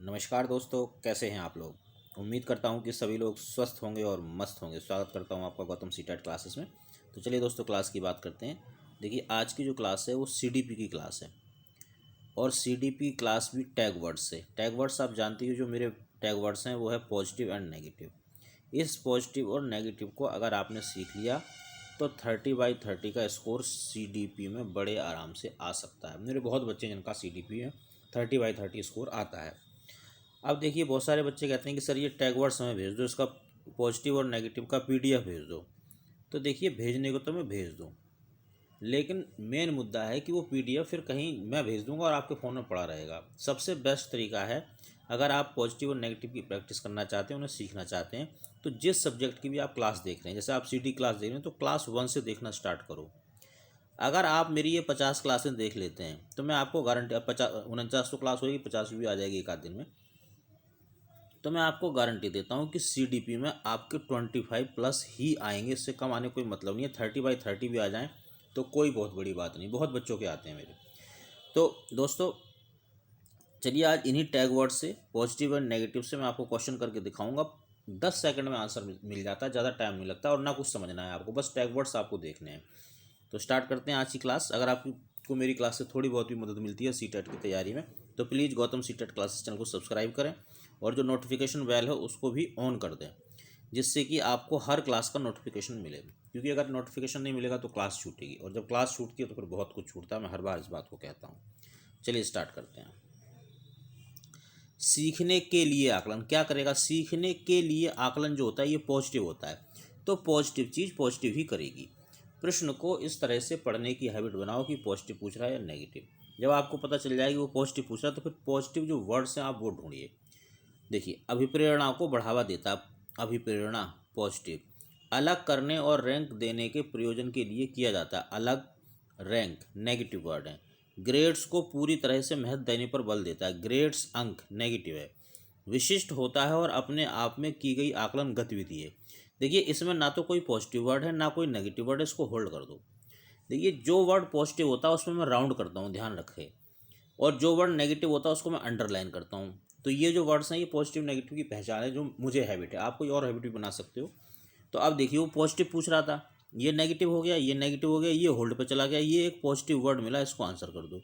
नमस्कार दोस्तों, कैसे हैं आप लोग। उम्मीद करता हूं कि सभी लोग स्वस्थ होंगे और मस्त होंगे। स्वागत करता हूं आपका गौतम सीटेट क्लासेस में। तो चलिए दोस्तों, क्लास की बात करते हैं। देखिए, आज की जो क्लास है वो सीडीपी की क्लास है और सीडीपी क्लास भी टैग वर्ड्स से। टैग वर्ड्स आप जानती हो, जो मेरे टैग वर्ड्स हैं वो है पॉजिटिव एंड नेगेटिव। इस पॉजिटिव और नेगेटिव को अगर आपने सीख लिया तो 30/30 का स्कोर सीडीपी में बड़े आराम से आ सकता है। मेरे बहुत बच्चे जिनका सीडीपी में 30/30 स्कोर आता है। अब देखिए, बहुत सारे बच्चे कहते हैं कि सर ये टैग वर्ड्स हमें भेज दो, इसका पॉजिटिव और नेगेटिव का पीडीएफ भेज दो। तो देखिए, भेजने को तो मैं भेज दूँ, लेकिन मेन मुद्दा है कि वो पीडीएफ फिर कहीं मैं भेज दूंगा और आपके फ़ोन में पड़ा रहेगा। सबसे बेस्ट तरीका है, अगर आप पॉजिटिव और नेगेटिव की प्रैक्टिस करना चाहते हैं, उन्हें सीखना चाहते हैं, तो जिस सब्जेक्ट की भी आप क्लास देख रहे हैं, जैसे आप सीडी क्लास देख रहे हैं तो क्लास 1 से देखना स्टार्ट करो। अगर आप मेरी ये 50 क्लासें देख लेते हैं तो मैं आपको गारंटी, अब 49 तो क्लास होगी, 50 भी आ जाएगी एक आध दिन में, तो मैं आपको गारंटी देता हूँ कि सीडीपी में आपके 25+ ही आएंगे। इससे कम आने कोई मतलब नहीं है। 30/30 भी आ जाएं तो कोई बहुत बड़ी बात नहीं, बहुत बच्चों के आते हैं मेरे। तो दोस्तों, चलिए आज इन्हीं टैग वर्ड से, पॉजिटिव और नेगेटिव से, मैं आपको क्वेश्चन करके दिखाऊंगा। 10 सेकंड में आंसर मिल जाता है, ज़्यादा टाइम नहीं लगता और ना कुछ समझना है आपको, बस टैग वर्ड्स आपको देखने हैं। तो स्टार्ट करते हैं आज की क्लास। अगर आपको मेरी क्लास से थोड़ी बहुत भी मदद मिलती है सीटेट की तैयारी में, तो please Gautam CTET classes channel को सब्सक्राइब करें और जो नोटिफिकेशन बेल है उसको भी ऑन कर दें, जिससे कि आपको हर क्लास का नोटिफिकेशन मिले। क्योंकि अगर नोटिफिकेशन नहीं मिलेगा तो क्लास छूटेगी, और जब क्लास छूटती है तो फिर बहुत कुछ छूटता है। मैं हर बार इस बात को कहता हूँ। चलिए स्टार्ट करते हैं। सीखने के लिए आकलन क्या करेगा? सीखने के लिए आकलन जो होता है ये पॉजिटिव होता है, तो पॉजिटिव चीज़ पॉजिटिव ही करेगी। प्रश्न को इस तरह से पढ़ने की हैबिट बनाओ कि पॉजिटिव पूछ रहा है या नेगेटिव। जब आपको पता चल जाएगी वो पॉजिटिव पूछ रहा है, तो फिर पॉजिटिव जो वर्ड्स हैं आप वो ढूंढिए। देखिए, अभिप्रेरणा को बढ़ावा देता है। अभिप्रेरणा पॉजिटिव। अलग करने और रैंक देने के प्रयोजन के लिए किया जाता है। अलग, रैंक नेगेटिव वर्ड है। ग्रेड्स को पूरी तरह से महत्व देने पर बल देता है। ग्रेड्स अंक नेगेटिव है। विशिष्ट होता है और अपने आप में की गई आकलन गतिविधि है। देखिए, इसमें ना तो कोई पॉजिटिव वर्ड है ना कोई नेगेटिव वर्ड है, इसको होल्ड कर दो। देखिए, जो वर्ड पॉजिटिव होता है उसमें मैं राउंड करता हूँ, ध्यान रखें, और जो वर्ड नेगेटिव होता है उसको मैं अंडरलाइन करता हूँ। तो ये जो वर्ड्स हैं ये पॉजिटिव नेगेटिव की पहचान है, जो मुझे हैबिट है। आप कोई और हैबिट भी बना सकते हो। तो अब देखिए, वो पॉजिटिव पूछ रहा था, ये नेगेटिव हो गया, ये नेगेटिव हो गया, ये होल्ड पे चला गया, ये एक पॉजिटिव वर्ड मिला, इसको आंसर कर दो।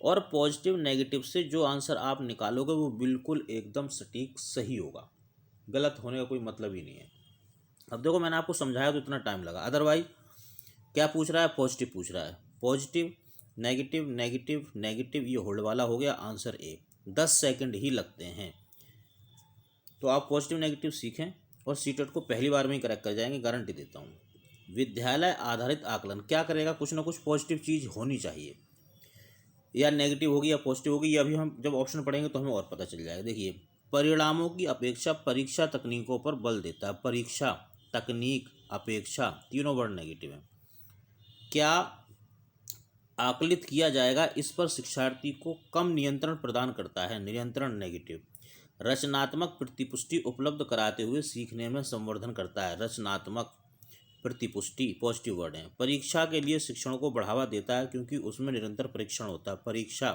और पॉजिटिव नेगेटिव से जो आंसर आप निकालोगे वो बिल्कुल एकदम सटीक सही होगा। गलत होने का कोई मतलब ही नहीं है। अब देखो, मैंने आपको समझाया तो इतना टाइम लगा, अदरवाइज क्या पूछ रहा है? पॉजिटिव पूछ रहा है। पॉजिटिव, नेगेटिव, नेगेटिव, नेगेटिव, ये होल्ड वाला हो गया, आंसर ए। 10 सेकंड ही लगते हैं। तो आप पॉजिटिव नेगेटिव सीखें और सीटेट को पहली बार में ही करेक्ट कर जाएंगे, गारंटी देता हूँ। विद्यालय आधारित आकलन क्या करेगा? कुछ ना कुछ पॉजिटिव चीज़ होनी चाहिए, या नेगेटिव होगी या पॉजिटिव होगी, ये अभी हम जब ऑप्शन पढ़ेंगे तो हमें और पता चल जाएगा। देखिए, परिणामों की अपेक्षा परीक्षा तकनीकों पर बल देता है। परीक्षा, तकनीक, अपेक्षा, तीनों वर्ड नेगेटिव हैं। क्या आकलित किया जाएगा इस पर शिक्षार्थी को कम नियंत्रण प्रदान करता है। नियंत्रण नेगेटिव। रचनात्मक प्रतिपुष्टि उपलब्ध कराते हुए सीखने में संवर्धन करता है। रचनात्मक प्रतिपुष्टि पॉजिटिव वर्ड है। परीक्षा के लिए शिक्षण को बढ़ावा देता है क्योंकि उसमें निरंतर परीक्षण होता है। परीक्षा,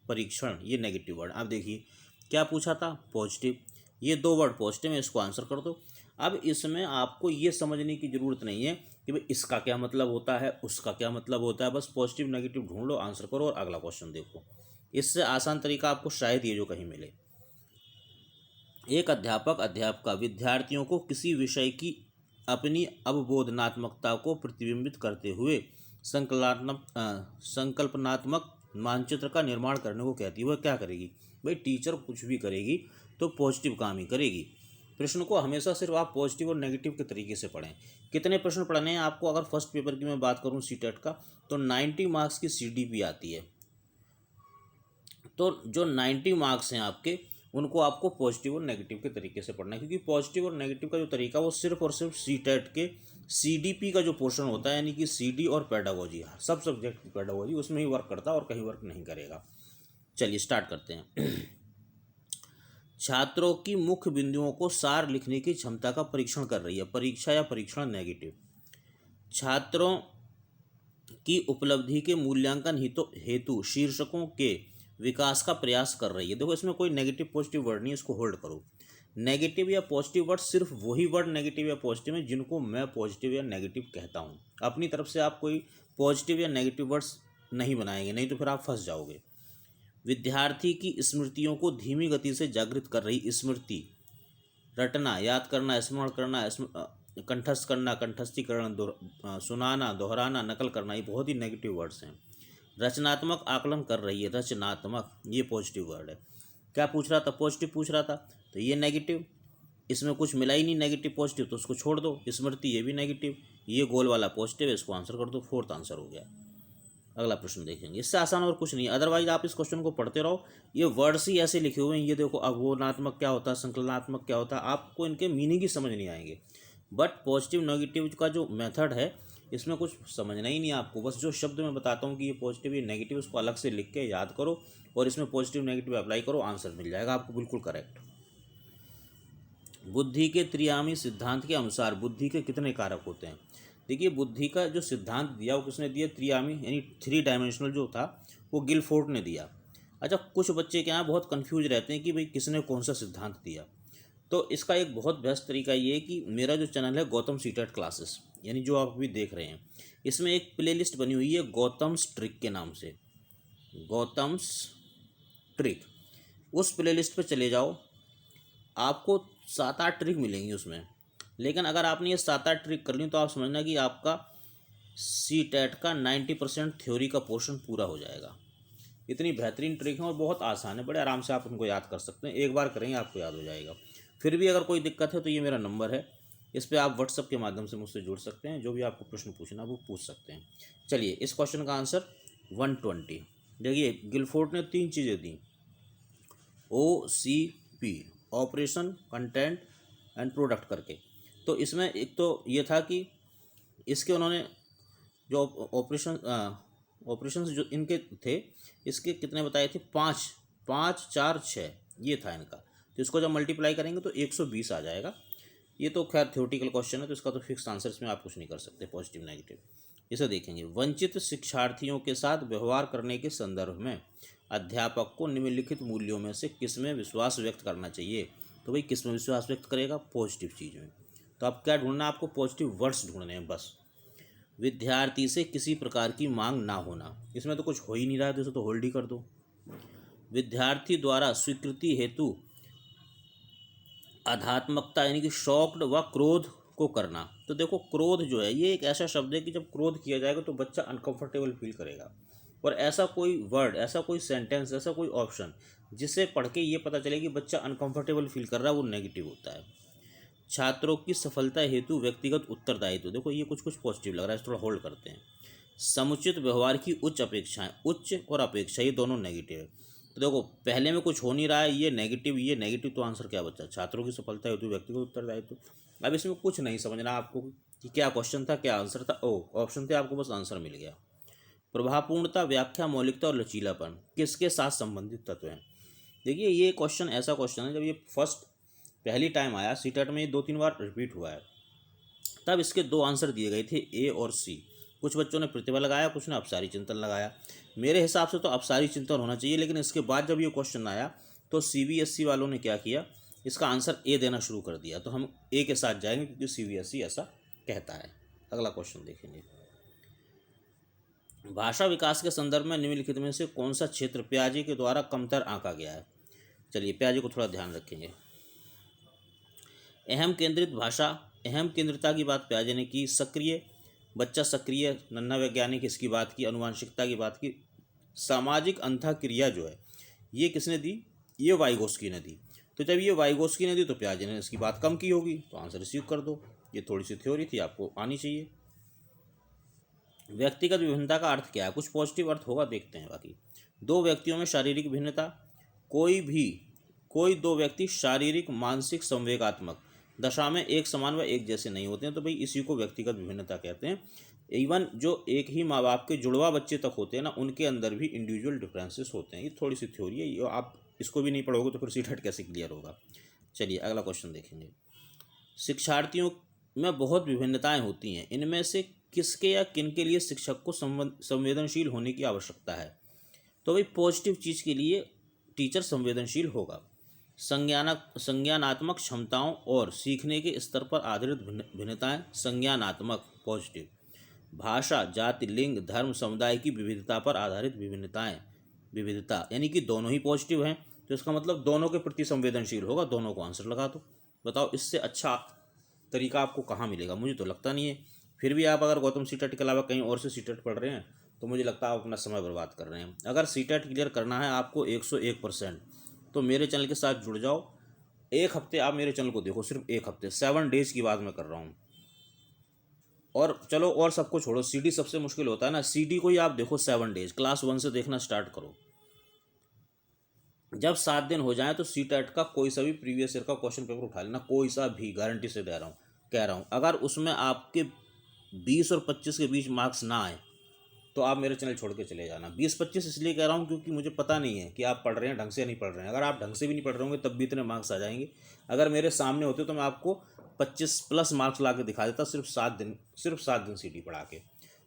परीक्षण, ये नेगेटिव वर्ड। अब देखिए, क्या पूछा था? पॉजिटिव। ये दो वर्ड पॉजिटिव है, इसको आंसर कर दो। अब इसमें आपको ये समझने की ज़रूरत नहीं है कि भाई इसका क्या मतलब होता है, उसका क्या मतलब होता है। बस पॉजिटिव नेगेटिव ढूंढ लो, आंसर करो और अगला क्वेश्चन देखो। इससे आसान तरीका आपको शायद ये जो कहीं मिले। एक अध्यापक अध्यापिका विद्यार्थियों को किसी विषय की अपनी अवबोधनात्मकता को प्रतिबिंबित करते हुए संकल्पनात्मक मानचित्र का निर्माण करने को कहती है। वह क्या करेगी? भाई, टीचर कुछ भी करेगी तो पॉजिटिव काम ही करेगी। प्रश्न को हमेशा सिर्फ आप पॉजिटिव और नेगेटिव के तरीके से पढ़ें। कितने प्रश्न पढ़ने हैं आपको? अगर फर्स्ट पेपर की मैं बात करूं सीटेट का, तो 90 मार्क्स की सीडीपी आती है। तो जो 90 मार्क्स हैं आपके, उनको आपको पॉजिटिव और नेगेटिव के तरीके से पढ़ना है, क्योंकि पॉजिटिव और नेगेटिव का जो तरीका वो सिर्फ और सिर्फ सीटेट के सीडीपी का जो पोर्शन होता है, यानी कि सीडी और पेडागोजी, सब सब्जेक्ट की पेडागोजी, उसमें ही वर्क करता है और कहीं वर्क नहीं करेगा। चलिए स्टार्ट करते हैं। छात्रों की मुख्य बिंदुओं को सार लिखने की क्षमता का परीक्षण कर रही है। परीक्षा या परीक्षण नेगेटिव। छात्रों की उपलब्धि के मूल्यांकन हेतु शीर्षकों के विकास का प्रयास कर रही है। देखो इसमें कोई नेगेटिव पॉजिटिव वर्ड नहीं है, इसको होल्ड करो। नेगेटिव या पॉजिटिव वर्ड सिर्फ वही वर्ड नेगेटिव या पॉजिटिव है जिनको मैं पॉजिटिव या नेगेटिव कहता हूँ। अपनी तरफ से आप कोई पॉजिटिव या नेगेटिव वर्ड्स नहीं बनाएंगे, नहीं तो फिर आप फंस जाओगे। विद्यार्थी की स्मृतियों को धीमी गति से जागृत कर रही स्मृति, रटना, याद करना, स्मरण करना, कंठस्थ करना, कंठस्थीकरण, सुनाना, दोहराना, नकल करना, ये बहुत ही नेगेटिव वर्ड्स हैं। रचनात्मक आकलन कर रही है, रचनात्मक, ये पॉजिटिव वर्ड है। क्या पूछ रहा था? पॉजिटिव पूछ रहा था, तो ये नेगेटिव, इसमें कुछ मिला ही नहीं नेगेटिव पॉजिटिव, तो उसको छोड़ दो। स्मृति ये भी नेगेटिव, ये गोल वाला पॉजिटिव है, इसको आंसर कर दो, फोर्थ आंसर हो गया। अगला प्रश्न देखेंगे, इससे आसान और कुछ नहीं, अदरवाइज आप इस क्वेश्चन को पढ़ते रहो। ये वर्ड्स ही ऐसे लिखे हुए हैं, ये देखो अवगुणात्मक क्या होता है, संकलनात्मक क्या होता है, आपको इनके मीनिंग ही समझ नहीं आएंगे। बट पॉजिटिव नेगेटिव का जो मेथड है इसमें कुछ समझना ही नहीं है आपको, बस जो शब्द मैं बताता हूँ कि ये पॉजिटिव ये नेगेटिव, उसको अलग से लिख के याद करो और इसमें पॉजिटिव नेगेटिव अप्लाई करो, आंसर मिल जाएगा आपको बिल्कुल करेक्ट। बुद्धि के त्रियामी सिद्धांत के अनुसार बुद्धि के कितने कारक होते हैं? देखिए बुद्धि का जो सिद्धांत दिया वो किसने दिया? त्रियामी यानी 3 डायमेंशनल जो था वो गिलफोर्ड ने दिया। अच्छा, कुछ बच्चे क्या हैं बहुत कंफ्यूज रहते हैं कि भाई किसने कौन सा सिद्धांत दिया। तो इसका एक बहुत बेस्ट तरीका ये है कि मेरा जो चैनल है गौतम सीटेट क्लासेस, यानी जो आप अभी देख रहे हैं, इसमें एक प्लेलिस्ट बनी हुई है गौतम्स ट्रिक के नाम से, गौतम्स ट्रिक। उस प्लेलिस्ट पे चले जाओ, आपको 7-8 ट्रिक मिलेंगी उसमें। लेकिन अगर आपने ये 7-8 ट्रिक कर ली तो आप समझना कि आपका सीटेट का 90% थ्योरी का पोर्शन पूरा हो जाएगा। इतनी बेहतरीन ट्रिक है और बहुत आसान है, बड़े आराम से आप उनको याद कर सकते हैं, एक बार करेंगे आपको याद हो जाएगा। फिर भी अगर कोई दिक्कत है तो ये मेरा नंबर है, इस पर आप व्हाट्सअप के माध्यम से मुझसे जुड़ सकते हैं, जो भी आपको प्रश्न पूछना वो पूछ सकते हैं। चलिए इस क्वेश्चन का आंसर 120। देखिए गिलफोर्ड ने 3 चीज़ें दी, OCP, operation, content and product करके। तो इसमें एक तो ये था कि इसके उन्होंने जो ऑपरेशंस जो इनके थे, इसके कितने बताए थे? 5, 5, 4, 6 ये था इनका। तो इसको जब मल्टीप्लाई करेंगे तो 120 आ जाएगा। ये तो खैर थ्योरेटिकल क्वेश्चन है, तो इसका तो फिक्स आंसर इसमें आप कुछ नहीं कर सकते पॉजिटिव नेगेटिव। इसे देखेंगे, वंचित शिक्षार्थियों के साथ व्यवहार करने के संदर्भ में अध्यापक को निम्नलिखित मूल्यों में से किस में विश्वास व्यक्त करना चाहिए? तो भाई किस में विश्वास व्यक्त करेगा? पॉजिटिव चीज़ में। तो आप क्या ढूंढना, आपको पॉजिटिव वर्ड्स ढूंढने हैं बस। विद्यार्थी से किसी प्रकार की मांग ना होना, इसमें तो कुछ हो ही नहीं रहा है तो इसे तो होल्ड ही कर दो। विद्यार्थी द्वारा स्वीकृति हेतु आध्यात्मकता यानी कि शौक्ड व क्रोध को करना। तो देखो क्रोध जो है ये एक ऐसा शब्द है कि जब क्रोध किया जाएगा तो बच्चा अनकंफर्टेबल फील करेगा, और ऐसा कोई वर्ड, ऐसा कोई सेंटेंस, ऐसा कोई ऑप्शन जिसे पढ़ के ये पता चले कि बच्चा अनकंफर्टेबल फील कर रहा है वो नेगेटिव होता है। छात्रों की सफलता हेतु व्यक्तिगत उत्तरदायित्व, देखो ये कुछ पॉजिटिव लग रहा है, थोड़ा होल्ड करते हैं। समुचित व्यवहार की उच्च अपेक्षाएं, उच्च और अपेक्षा ये दोनों नेगेटिव है। तो देखो पहले में कुछ हो नहीं रहा है, ये नेगेटिव, तो आंसर क्या बचा? छात्रों की सफलता हेतु व्यक्तिगत उत्तरदायित्व। अब इसमें कुछ नहीं समझना आपको कि क्या क्वेश्चन था, क्या आंसर था, ऑप्शन थे, आपको बस आंसर मिल गया। प्रभावपूर्णता, व्याख्या, मौलिकता और लचीलापन किसके साथ संबंधित तत्व हैं? देखिए ये क्वेश्चन ऐसा क्वेश्चन है, जब ये पहली टाइम आया सीटेट में, 2-3 बार रिपीट हुआ है, तब इसके 2 आंसर दिए गए थे, A और C। कुछ बच्चों ने प्रतिभा लगाया, कुछ ने अपसारी चिंतन लगाया। मेरे हिसाब से तो अपसारी चिंतन होना चाहिए, लेकिन इसके बाद जब ये क्वेश्चन आया तो CBSE वालों ने क्या किया, इसका आंसर A देना शुरू कर दिया, तो हम A के साथ जाएंगे क्योंकि CBSE ऐसा कहता है। अगला क्वेश्चन देखेंगे, भाषा विकास के संदर्भ में निम्नलिखित में से कौन सा क्षेत्र पियाजे के द्वारा कमतर आंका गया है? चलिए पियाजे को थोड़ा ध्यान रखेंगे। अहम केंद्रित भाषा, अहम केंद्रिता की बात पियाजे ने की, सक्रिय बच्चा, सक्रिय नन्हा वैज्ञानिक इसकी बात की, अनुवांशिकता की बात की, सामाजिक अंतःक्रिया जो है ये किसने दी? ये वाइगोस्की ने दी। तो जब ये वाइगोस्की ने दी तो पियाजे ने इसकी बात कम की होगी, तो आंसर रिसीव कर दो। ये थोड़ी सी थ्योरी थी, आपको आनी चाहिए। व्यक्तिगत विभिन्नता का अर्थ क्या है? कुछ पॉजिटिव अर्थ होगा, देखते हैं। बाकी 2 व्यक्तियों में शारीरिक भिन्नता, कोई 2 व्यक्ति शारीरिक, मानसिक, संवेगात्मक दशा में एक समान व एक जैसे नहीं होते हैं, तो भाई इसी को व्यक्तिगत विभिन्नता कहते हैं। इवन जो एक ही माँ बाप के जुड़वा बच्चे तक होते हैं ना, उनके अंदर भी इंडिविजुअल डिफरेंसेस होते हैं। ये थोड़ी सी थ्योरी है, ये आप इसको भी नहीं पढ़ोगे तो फिर सीटेट कैसे क्लियर होगा। चलिए अगला क्वेश्चन देखेंगे, शिक्षार्थियों में बहुत विभिन्नताएं होती हैं, इनमें से किसके या किन के लिए शिक्षक को संवेदनशील होने की आवश्यकता है? तो भाई पॉजिटिव चीज़ के लिए टीचर संवेदनशील होगा। संज्ञानात्मक क्षमताओं और सीखने के स्तर पर आधारित भिन्नताएं, संज्ञानात्मक पॉजिटिव। भाषा, जाति, लिंग, धर्म, समुदाय की विविधता पर आधारित विविधता यानी कि दोनों ही पॉजिटिव हैं, तो इसका मतलब दोनों के प्रति संवेदनशील होगा। दोनों को आंसर लगा दो। बताओ इससे अच्छा तरीका आपको कहाँ मिलेगा? मुझे तो लगता नहीं है। फिर भी आप अगर गौतम सीटेट के अलावा कहीं और से सीटेट पढ़ रहे हैं तो मुझे लगता है आप अपना समय बर्बाद कर रहे हैं। अगर सीटेट क्लियर करना है आपको 101%, तो मेरे चैनल के साथ जुड़ जाओ। एक हफ्ते आप मेरे चैनल को देखो, सिर्फ एक हफ्ते, 7 डेज की बात मैं कर रहा हूँ। और चलो और सबको छोड़ो, सीडी सबसे मुश्किल होता है ना, सीडी को ही आप देखो 7 डेज, क्लास 1 से देखना स्टार्ट करो। जब 7 दिन हो जाए तो सीटेट का कोई सा भी प्रीवियस ईयर का क्वेश्चन पेपर उठा लेना, कोई सा भी, गारंटी से कह रहा हूँ। अगर उसमें आपके 20 और 25 के बीच मार्क्स ना आए तो आप मेरे चैनल छोड़ के चले जाना। 20-25 इसलिए कह रहा हूँ क्योंकि मुझे पता नहीं है कि आप पढ़ रहे हैं ढंग से नहीं पढ़ रहे हैं। अगर आप ढंग से भी नहीं पढ़ रहे होंगे तब भी इतने मार्क्स आ जाएंगे। अगर मेरे सामने होते तो मैं आपको 25+ मार्क्स ला के दिखा देता, सिर्फ 7 दिन सीडी पढ़ा के।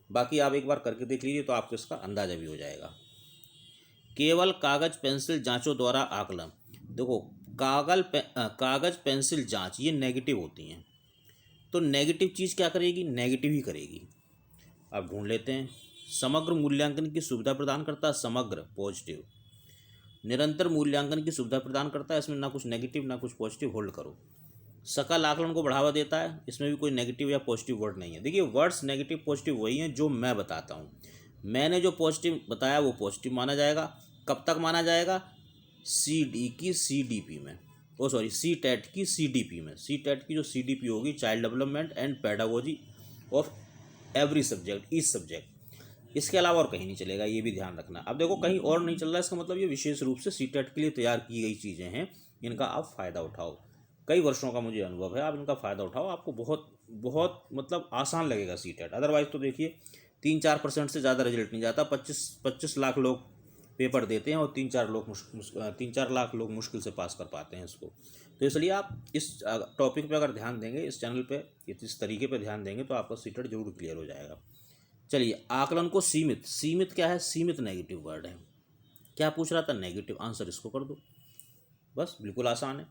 बाकी आप एक बार करके देख लीजिए तो आपको इसका अंदाजा भी हो जाएगा। केवल कागज पेंसिल जांचों द्वारा आकलन। देखो कागज पेंसिल जांच ये नेगेटिव होती हैं, तो नेगेटिव चीज़ क्या करेगी? नेगेटिव ही करेगी। अब ढूंढ लेते हैं। समग्र मूल्यांकन की सुविधा प्रदान करता है, समग्र पॉजिटिव। निरंतर मूल्यांकन की सुविधा प्रदान करता है, इसमें ना कुछ नेगेटिव ना कुछ पॉजिटिव, होल्ड करो। सकल आकलन को बढ़ावा देता है, इसमें भी कोई नेगेटिव या पॉजिटिव वर्ड नहीं है। देखिए वर्ड्स नेगेटिव पॉजिटिव वही हैं जो मैं बताता हूँ। मैंने जो पॉजिटिव बताया वो पॉजिटिव माना जाएगा। कब तक माना जाएगा? सीडी की सीडीपी में, सीटेट की सीडीपी में। सीटेट की जो सीडीपी होगी, child development and pedagogy of every subject, each subject, इसके अलावा और कहीं नहीं चलेगा, ये भी ध्यान रखना। अब देखो कहीं और नहीं चल रहा है, इसका मतलब ये विशेष रूप से सीटेट के लिए तैयार की गई चीज़ें हैं, इनका आप फ़ायदा उठाओ। कई वर्षों का मुझे अनुभव है, आप इनका फ़ायदा उठाओ, आपको बहुत बहुत मतलब आसान लगेगा सीटेट। अदरवाइज़ तो देखिए 3-4% से ज़्यादा रिजल्ट नहीं जाता। 25 लाख लोग पेपर देते हैं और 3-4 लाख लोग मुश्किल से पास कर पाते हैं इसको। तो इसलिए आप इस टॉपिक पे अगर ध्यान देंगे, इस चैनल पे इस तरीके पे ध्यान देंगे तो आपका सीटेट जरूर क्लियर हो जाएगा। चलिए आकलन को सीमित क्या है? सीमित नेगेटिव वर्ड है। क्या पूछ रहा था? नेगेटिव। आंसर इसको कर दो, बस, बिल्कुल आसान है।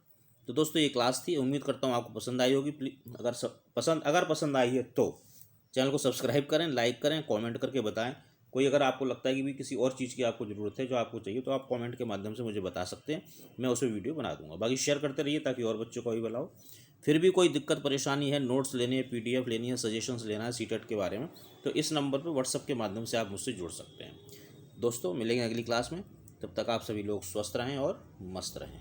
तो दोस्तों ये क्लास थी, उम्मीद करता हूँ आपको पसंद आई होगी। प्लीज़ अगर पसंद आई है तो चैनल को सब्सक्राइब करें, लाइक करें, कमेंट करके बताएं। कोई अगर आपको लगता है कि भी किसी और चीज़ की आपको ज़रूरत है जो आपको चाहिए तो आप कमेंट के माध्यम से मुझे बता सकते हैं, मैं उसे वीडियो बना दूंगा। बाकी शेयर करते रहिए ताकि और बच्चों को भी भला हो। फिर भी कोई दिक्कत परेशानी है, नोट्स लेने हैं, PDF लेनी है, सजेशंस लेना है सीटेट के बारे में, तो इस नंबर पर व्हाट्सएप के माध्यम से आप मुझसे जुड़ सकते हैं। दोस्तों मिलेंगे अगली क्लास में, तब तक आप सभी लोग स्वस्थ रहें और मस्त रहें।